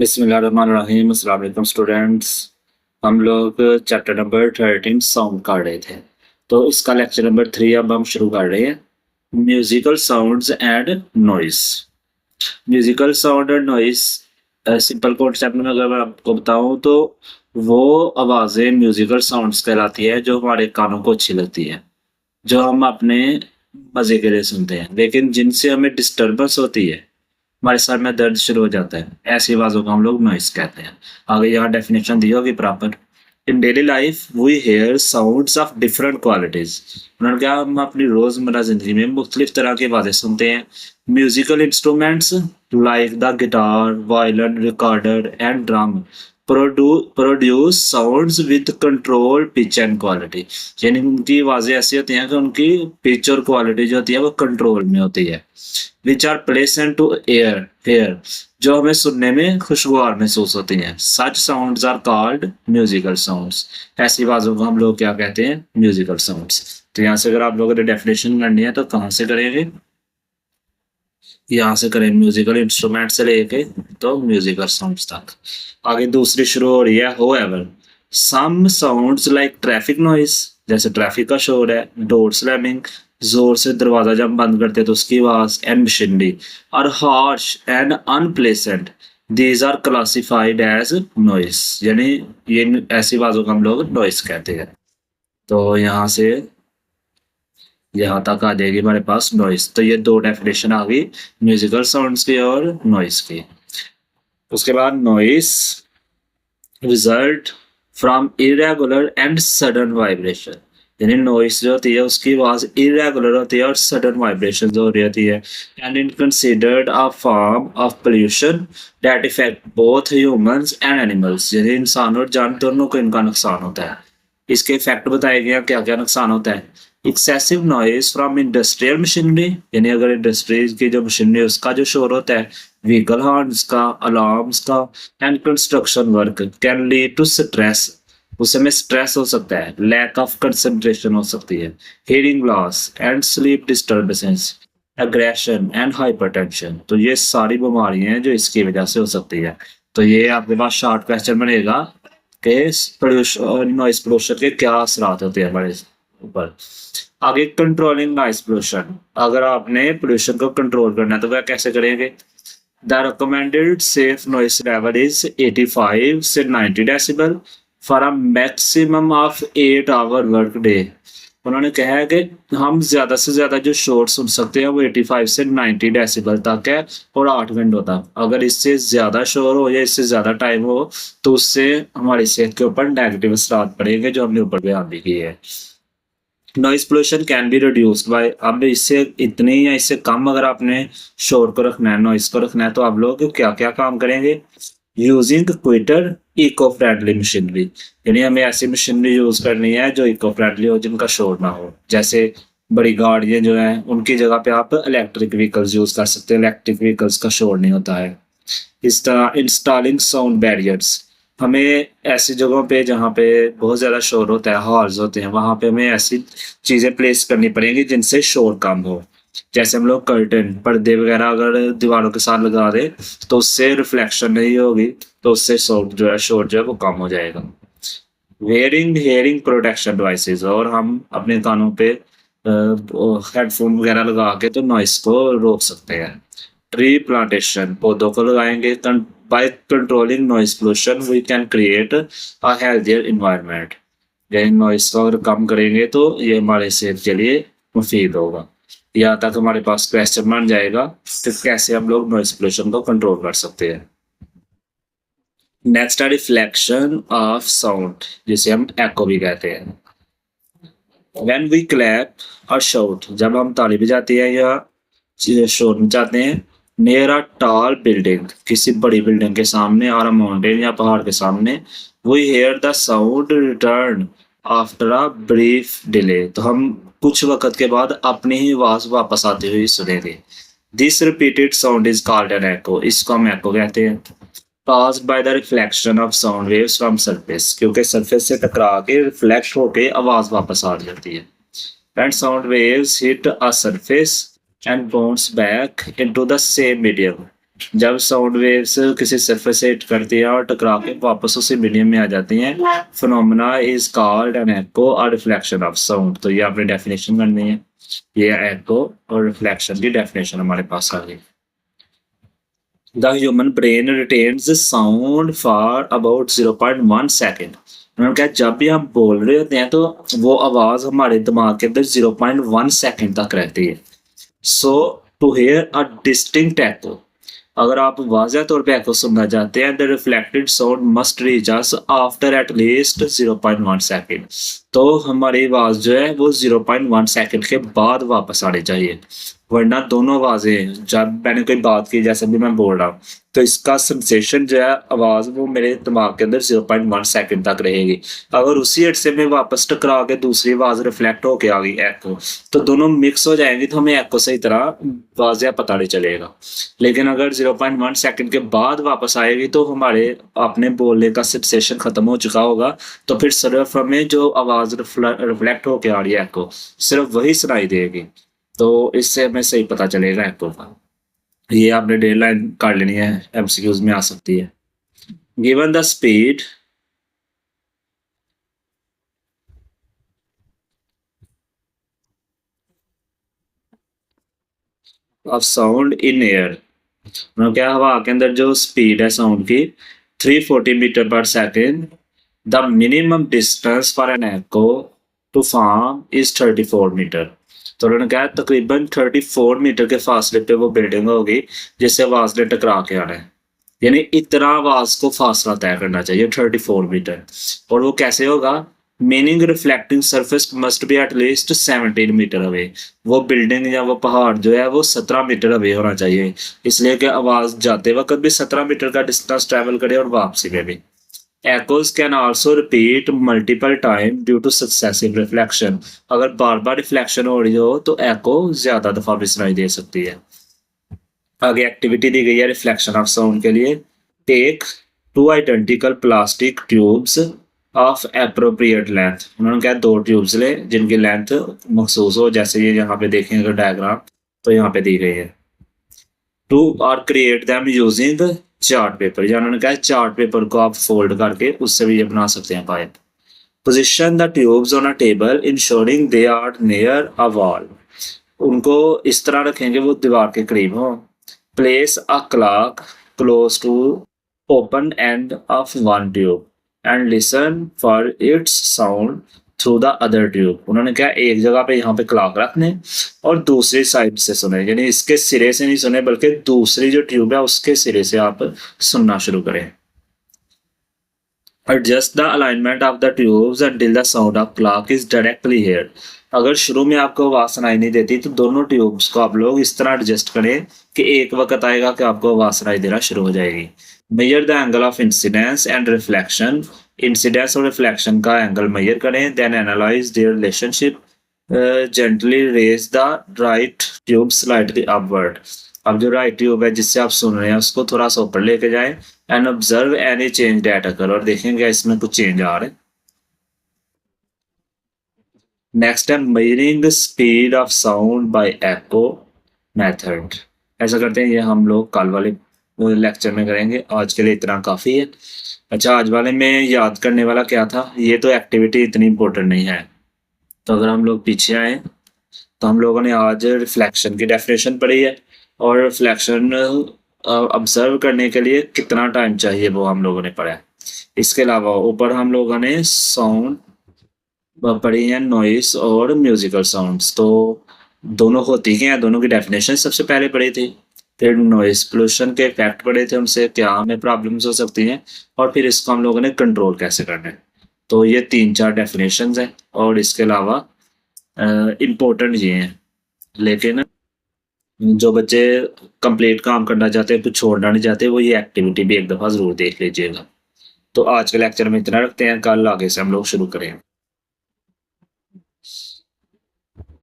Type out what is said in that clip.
बिस्मिल्लाहिर्रहमानिर्रहीम। अस्सलाम वालेकुम स्टूडेंट्स। हम लोग चैप्टर नंबर 13 साउंड कर रहे थे, तो इसका लेक्चर नंबर 3 अब हम शुरू कर रहे हैं। Musical sounds and noise. Musical sound and noise simple concept में अगर मैं आपको बताऊं तो वो आवाज़ें म्यूजिकल साउंड्स कहलाती है जो हमारे कानों को अच्छी लगती है, जो हम अपने मज़े के लिए सुनते हैं, लेकिन जिनसे हमें डिस्टर्बेंस होती है, हमारे सर में दर्द शुरू हो जाता है, ऐसी आवाज़ों को हम लोग नॉइस कहते हैं। आगे यहाँ डेफिनेशन दी होगी proper. In daily life we hear sounds of different qualities. उन्होंने कहा हम अपनी रोज़मर्रा ज़िंदगी में मुख्तलिफ तरह की आवाज़ें सुनते हैं। Musical instruments like the guitar, violin, recorder and drum produce sounds with control pitch and quality. यानी उनकी आवाज़ें ऐसी होती हैं कि उनकी पिच और क्वालिटी जो होती है वो कंट्रोल में होती है। Which are pleasant to hear, जो हमें सुनने में खुशगवार महसूस होती हैं। Such sounds are called musical sounds. ऐसी आवाज़ों को हम लोग क्या कहते हैं? Musical sounds. तो यहाँ से अगर आप लोगों ने डेफिनेशन करनी है तो कहाँ से करेंगे? यहाँ से करें म्यूजिकल इंस्ट्रूमेंट से लेके तो म्यूजिकल साउंड्स तक। आगे दूसरी शुरू हो रही है होएवर। सम साउंड्स लाइक ट्रैफिक नॉइस, जैसे ट्रैफिक का शोर है, डोर स्लैमिंग, जोर से दरवाजा जब बंद करते तो उसकी आवाज, एंड मशीनरी और harsh and unpleasant, these are classified as noise. यानी ये ऐसी आवाजों को हम लोग नॉइस कहते हैं। तो यहाँ से यहाँ तक आ जाएगी हमारे पास नॉइस। तो ये दो डेफिनेशन आ गई, म्यूजिकल साउंड्स की और नॉइस की। उसके बाद noise result from irregular and sudden vibration. यानी नॉइस जो होती है उसकी आवाज इरेगुलर होती है और सडन वाइब्रेशन जो हो रही होती है। And in considered a form of pollution that effect both humans and animals. यानी इंसान और जानवर दोनों को इनका नुकसान होता है। इसके इफेक्ट बताए गए हैं, क्या क्या नुकसान होता है। Excessive noise from industrial machinery, यानी अगर इंडस्ट्रीज की जो मशीनरी है उसका जो शोर होता है, व्हीकल हॉर्न्स का, अलार्म्स का, and construction work can lead to stress. उस समय स्ट्रेस हो सकता है, लैक ऑफ कंसंट्रेशन हो सकती है, hearing loss and sleep disturbances, aggression and hypertension. तो ये सारी बीमारियां हैं जो इसकी वजह से हो सकती है। तो ये आपके पास शॉर्ट क्वेश्चन बनेगा कि पोल्यूशन, नॉइस पोल्यूशन के क्या असरात होते हैं हमारे ऊपर। आगे कंट्रोलिंग नॉइस पोल्यूशन। अगर आपने पोल्यूशन को कंट्रोल करना है तो वह कैसे करेंगे? The recommended safe noise level is 85 से 90 decibel for a maximum of 8 hour work day। उन्होंने कहा है कि हम ज़्यादा से ज़्यादा जो शोर सुन सकते हैं वो 85 से 90 डेसिबल तक है और 8 घंटों तक। अगर इससे ज़्यादा शोर हो या इससे ज़्यादा टाइम हो तो उससे हमारी सेहत के ऊपर नेगेटिव असरात पड़ेंगे, जो हमने ऊपर बयान भी किए हैं। Noise pollution can be reduced by, अब इससे इतने या इससे कम अगर आपने शोर को रखना है, नॉइस को रखना है, तो आप लोग क्या क्या काम करेंगे? Using quieter eco friendly machinery. यानी हमें ऐसी मशीनरी यूज करनी है जो इको फ्रेंडली हो, जिनका शोर ना हो। जैसे बड़ी गाड़ियां जो हैं उनकी जगह पे आप इलेक्ट्रिक व्हीकल्स यूज कर सकते हैं, इलेक्ट्रिक व्हीकल्स का शोर नहीं होता है। इस तरह इंस्टॉलिंग साउंड बैरियर्स, हमें ऐसी जगहों पे जहाँ पे बहुत ज़्यादा शोर होता है, हॉल्स होते हैं, वहाँ पे हमें ऐसी चीज़ें प्लेस करनी पड़ेंगी जिनसे शोर कम हो। जैसे हम लोग कर्टन, पर्दे वगैरह अगर दीवारों के साथ लगा दें तो उससे रिफ्लेक्शन नहीं होगी, तो उससे साउंड जो है, शोर जो है वो कम हो जाएगा। वेयरिंग हेयरिंग प्रोटेक्शन डिवाइसेस, और हम अपने कानों पे हेडफोन वगैरह लगा के तो नॉइस को रोक सकते हैं। ट्री प्लांटेशन, पौधों को लगाएंगे। By controlling noise pollution we can create a healthier environment. यानी नॉइस को अगर कम करेंगे तो ये हमारे सेहत के लिए मुफीद होगा। यहाँ तक हमारे पास क्वेश्चन बन जाएगा कि कैसे हम लोग नॉइस पोल्यूशन को कंट्रोल कर सकते हैं। नेक्स्ट है रिफ्लेक्शन ऑफ साउंड, जिसे हम एको भी कहते हैं। When we clap or shout, जब हम ताली बजाते हैं या शोर मचाते हैं, near a tall building, किसी बड़ी बिल्डिंग के सामने, और a mountain या पहाड़ के सामने, we hear the sound return after a brief delay। तो हम कुछ वक्त के बाद अपनी ही आवाज वापस आती हुई सुनेंगे। This repeated sound is called an echo। इसको हम echo कहते हैं। caused by the reflection of sound waves from surface, क्योंकि सरफेस से टकरा के रिफ्लेक्ट होके आवाज वापस आ जाती है। And sound waves hit a surface and bounce back into the same medium। जब साउंड वेव्स किसी सरफेस से हिट करती है और टकरा के वापस उसी मीडियम में आ जाती हैं, phenomena is called an echo और रिफ्लेक्शन ऑफ साउंड। तो ये आपने डेफिनेशन करनी है, ये एको और रिफ्लेक्शन की डेफिनेशन हमारे पास आ गई। The human brain retains sound for about 0.1 second. उन्होंने कहा जब भी हम बोल रहे होते हैं तो वो आवाज हमारे दिमाग के अंदर 0.1 सेकेंड तक रहती है। सो टू हेयर अ डिस्टिंक्ट एको, अगर आप वाज़ह तौर पे एको सुनना चाहते हैं, the reflected sound must reach us after at least 0.1 second. तो हमारी आवाज़ जो है वो 0.1 सेकेंड के बाद वापस आनी चाहिए, वरना दोनों आवाज़ें, जब मैंने कोई बात की जैसे भी मैं बोल रहा हूँ, तो इसका सेंसेशन जो है आवाज़ वो मेरे दिमाग के अंदर 0.1 सेकेंड तक रहेगी। अगर उसी अरसे में वापस टकरा के दूसरी आवाज़ रिफ्लेक्ट होके आ गई एको, तो दोनों मिक्स हो जाएंगी, तो हमें एको सही तरह वाज़ह पता नहीं चलेगा। लेकिन अगर 0.1 सेकेंड के बाद वापस आएगी तो हमारे अपने बोलने का सेंसेशन खत्म हो चुका होगा, तो फिर सिर्फ हमें जो आवाज़ रिफ्लेक्ट होके आ रही है एको, सिर्फ वही सुनाई देगी। तो इससे हमें सही पता चलेगा एको का। ये आपने डेडलाइन कर लेनी है, एमसीक्यूज में आ सकती है। Given the speed of sound in air, मतलब क्या हवा के अंदर जो स्पीड है साउंड की 340 मीटर पर second, the minimum distance for an echo to form is 34 metre. तो उन्होंने कहा तकरीबन 34 मीटर के फासले पे वो बिल्डिंग होगी जिससे आवाज ने टकरा के आना है, यानी इतना आवाज को फासला तय करना चाहिए 34 मीटर। और वो कैसे होगा, meaning reflecting surface must be at least 17 metre away, वो बिल्डिंग या वो पहाड़ जो है वो 17 मीटर अवे होना चाहिए, इसलिए कि आवाज जाते वक्त भी 17 मीटर का डिस्टेंस ट्रेवल करे और वापसी में भी। Echoes can also repeat multiple time due to successive reflection। अगर बार बार रिफ्लेक्शन हो रही हो तो echo ज्यादा दफा भी सुनाई दे सकती है। आगे एक्टिविटी दी गई है रिफ्लेक्शन ऑफ साउंड के लिए। Take 2 identical plastic tubes of appropriate length. उन्होंने कहा 2 ट्यूब्स ले जिनकी लेंथ मखसूस हो, जैसे ये यहाँ पे देखेंगे अगर डायग्राम तो यहाँ पे दी गई है। टू और create them using chart paper, या उन्होंने कहा चार्ट पेपर को आप फोल्ड करके उससे भी ये बना सकते हैं pipe. Position the tubes on a table ensuring they are near a wall, उनको इस तरह रखेंगे वो दीवार के करीब हो। Place a clock close to open end of one tube and listen for its sound through the other tube. उन्होंने कहा एक जगह पे यहाँ पे क्लॉक रखने और दूसरी साइड से सुने, यानी इसके सिरे से नहीं सुने बल्कि दूसरी जो ट्यूब है उसके सिरे से आप सुनना शुरू करें। Adjust the alignment of the tubes until the sound of clock is directly heard। अगर शुरू में आपको आवाज सुनाई नहीं देती तो दोनों ट्यूब्स को आप लोग इस तरह एडजस्ट करें कि एक वक्त आएगा कि आपको आवाज सुनाई देना शुरू हो जाएगी। Measure the angle of incidence and reflection, incidence और रिफ्लेक्शन का एंगल मेजर करें। Then analyse their relationship, gently raise the right tube slightly upward. अब जो राइट ट्यूब है जिससे आप सुन रहे हैं उसको थोड़ा सा ऊपर लेके जाएं and observe any change that occur, और देखेंगे इसमें कुछ चेंज आ रहे हैं। नेक्स्ट है measuring speed of sound bye echo method. ऐसा करते हैं, ये हम लोग कल वाले लेक्चर में करेंगे, आज के लिए इतना काफ़ी है। अच्छा, आज वाले में याद करने वाला क्या था, ये तो एक्टिविटी इतनी इम्पोर्टेंट नहीं है। तो अगर हम लोग पीछे आए तो हम लोगों ने आज रिफ्लेक्शन की डेफिनेशन पढ़ी है और रिफ्लेक्शन ऑब्जर्व करने के लिए कितना टाइम चाहिए वो हम लोगों ने पढ़ा है। इसके अलावा ऊपर हम लोगों ने साउंड पढ़ी है, नॉइस और म्यूजिकल साउंड्स। तो दोनों होती क्या है, दोनों की डेफिनेशन सबसे पहले पढ़ी थी, फिर नॉइस पोल्यूशन के इफेक्ट पढ़े थे, उनसे क्या हमें प्रॉब्लम्स हो सकती हैं, और फिर इसको हम लोगों ने कंट्रोल कैसे करना है। तो ये 3-4 डेफिनेशंस हैं और इसके अलावा इम्पोर्टेंट ये हैं। लेकिन जो बच्चे कंप्लीट काम करना चाहते हैं, कुछ छोड़ना नहीं चाहते, वो ये एक्टिविटी भी एक दफ़ा ज़रूर देख लीजिएगा। तो आज के लेक्चर में इतना रखते हैं, कल आगे से हम लोग शुरू करें।